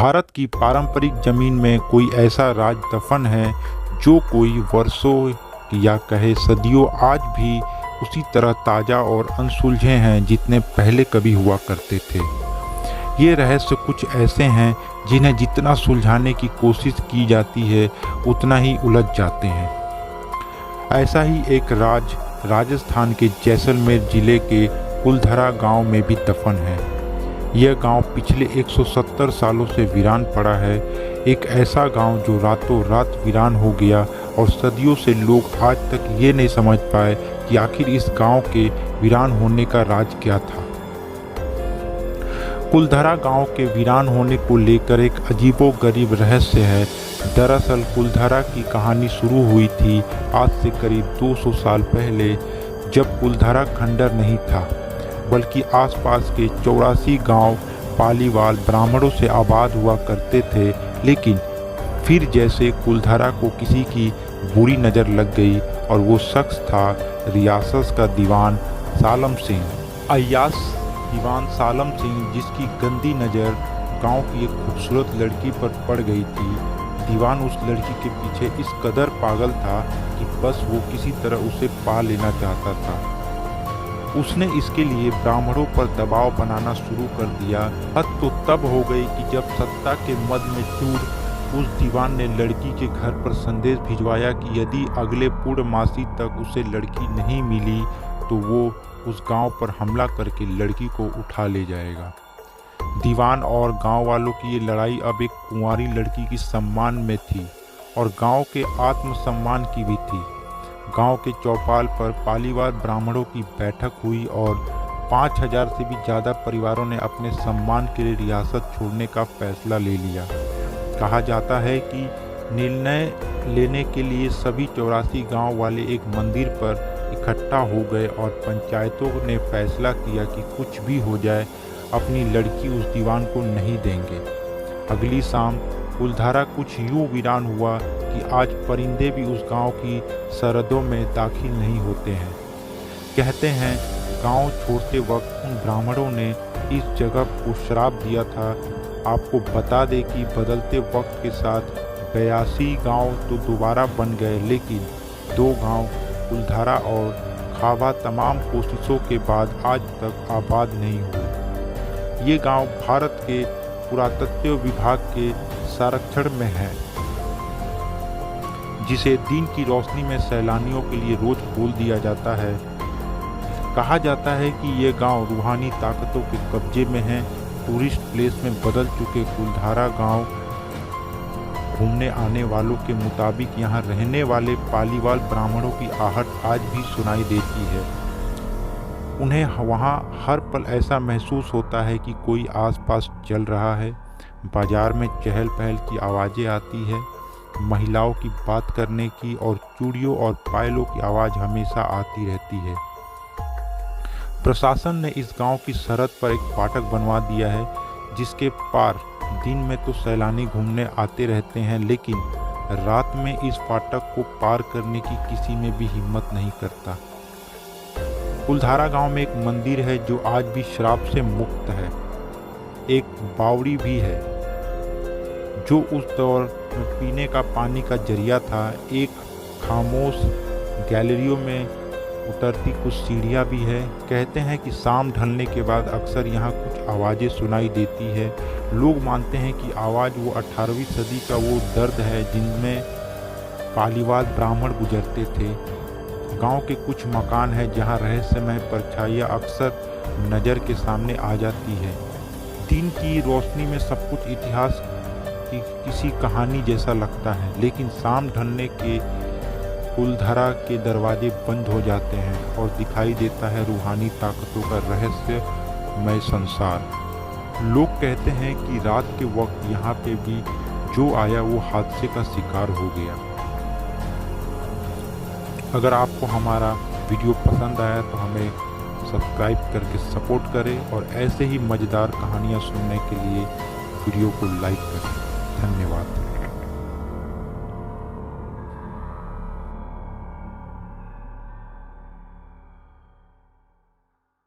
भारत की पारंपरिक जमीन में कोई ऐसा राज दफन है जो कोई वर्षों या कहे सदियों आज भी उसी तरह ताज़ा और अनसुलझे हैं जितने पहले कभी हुआ करते थे। ये रहस्य कुछ ऐसे हैं जिन्हें जितना सुलझाने की कोशिश की जाती है उतना ही उलझ जाते हैं। ऐसा ही एक राज राजस्थान के जैसलमेर जिले के कुलधरा गांव में भी दफन है। यह गांव पिछले 170 सालों से वीरान पड़ा है। एक ऐसा गांव जो रातों रात वीरान हो गया और सदियों से लोग आज तक ये नहीं समझ पाए कि आखिर इस गांव के वीरान होने का राज क्या था। कुलधरा गांव के वीरान होने को लेकर एक अजीबोगरीब रहस्य है। दरअसल कुलधरा की कहानी शुरू हुई थी आज से करीब 200 साल पहले, जब कुलधरा खंडर नहीं था बल्कि आसपास के 84 गांव पालीवाल ब्राह्मणों से आबाद हुआ करते थे। लेकिन फिर जैसे कुलधरा को किसी की बुरी नज़र लग गई और वो शख्स था रियासत का दीवान सालम सिंह, अय्याश दीवान सालम सिंह, जिसकी गंदी नज़र गांव की एक खूबसूरत लड़की पर पड़ गई थी। दीवान उस लड़की के पीछे इस कदर पागल था कि बस वो किसी तरह उसे पा लेना चाहता था। उसने इसके लिए ब्राह्मणों पर दबाव बनाना शुरू कर दिया। हद तो तब हो गई कि जब सत्ता के मद में चूर उस दीवान ने लड़की के घर पर संदेश भिजवाया कि यदि अगले पूर्णमासी तक उसे लड़की नहीं मिली तो वो उस गांव पर हमला करके लड़की को उठा ले जाएगा। दीवान और गांव वालों की ये लड़ाई अब एक कुंवारी लड़की की सम्मान में थी और गांव के आत्मसम्मान की भी थी। गांव के चौपाल पर पालीवाल ब्राह्मणों की बैठक हुई और 5000 से भी ज़्यादा परिवारों ने अपने सम्मान के लिए रियासत छोड़ने का फैसला ले लिया। कहा जाता है कि निर्णय लेने के लिए सभी 84 गांव वाले एक मंदिर पर इकट्ठा हो गए और पंचायतों ने फैसला किया कि कुछ भी हो जाए अपनी लड़की उस दीवान को नहीं देंगे। अगली शाम कुलधरा कुछ यूँ वीरान हुआ कि आज परिंदे भी उस गांव की सरहदों में दाखिल नहीं होते हैं। कहते हैं गांव छोड़ते वक्त उन ब्राह्मणों ने इस जगह को श्राप दिया था। आपको बता दें कि बदलते वक्त के साथ 82 गांव तो दोबारा बन गए, लेकिन 2 गांव कुलधरा और खाबा तमाम कोशिशों के बाद आज तक आबाद नहीं हुए। ये गांव भारत के पुरातत्व विभाग के संरक्षण में है, जिसे दिन की रोशनी में सैलानियों के लिए रोज खोल दिया जाता है। कहा जाता है कि ये गांव रूहानी ताकतों के कब्जे में है। टूरिस्ट प्लेस में बदल चुके कुलधरा गांव घूमने आने वालों के मुताबिक यहाँ रहने वाले पालीवाल ब्राह्मणों की आहट आज भी सुनाई देती है। उन्हें वहाँ हर पल ऐसा महसूस होता है कि कोई आसपास चल रहा है। बाजार में चहल पहल की आवाज़ें आती है, महिलाओं की बात करने की और चूड़ियों और पायलों की आवाज़ हमेशा आती रहती है। प्रशासन ने इस गांव की सरहद पर एक फाटक बनवा दिया है, जिसके पार दिन में तो सैलानी घूमने आते रहते हैं, लेकिन रात में इस फाटक को पार करने की किसी में भी हिम्मत नहीं करता। कुलधरा गांव में एक मंदिर है जो आज भी श्राप से मुक्त है। एक बावड़ी भी है जो उस दौर में पीने का पानी का जरिया था। एक खामोश गैलरियों में उतरती कुछ सीढ़ियाँ भी है। कहते हैं कि शाम ढलने के बाद अक्सर यहाँ कुछ आवाज़ें सुनाई देती है। लोग मानते हैं कि आवाज़ वो 18वीं सदी का वो दर्द है जिनमें पालीवाल ब्राह्मण गुजरते थे। गांव के कुछ मकान हैं जहां रहस्यमय परछाइयाँ अक्सर नज़र के सामने आ जाती है। दिन की रोशनी में सब कुछ इतिहास की किसी कहानी जैसा लगता है, लेकिन शाम ढलने के कुलधरा के दरवाजे बंद हो जाते हैं और दिखाई देता है रूहानी ताकतों का रहस्यमय संसार। लोग कहते हैं कि रात के वक्त यहाँ पे भी जो आया वो हादसे का शिकार हो गया। अगर आपको हमारा वीडियो पसंद आया तो हमें सब्सक्राइब करके सपोर्ट करें और ऐसे ही मज़ेदार कहानियाँ सुनने के लिए वीडियो को लाइक करें। धन्यवाद।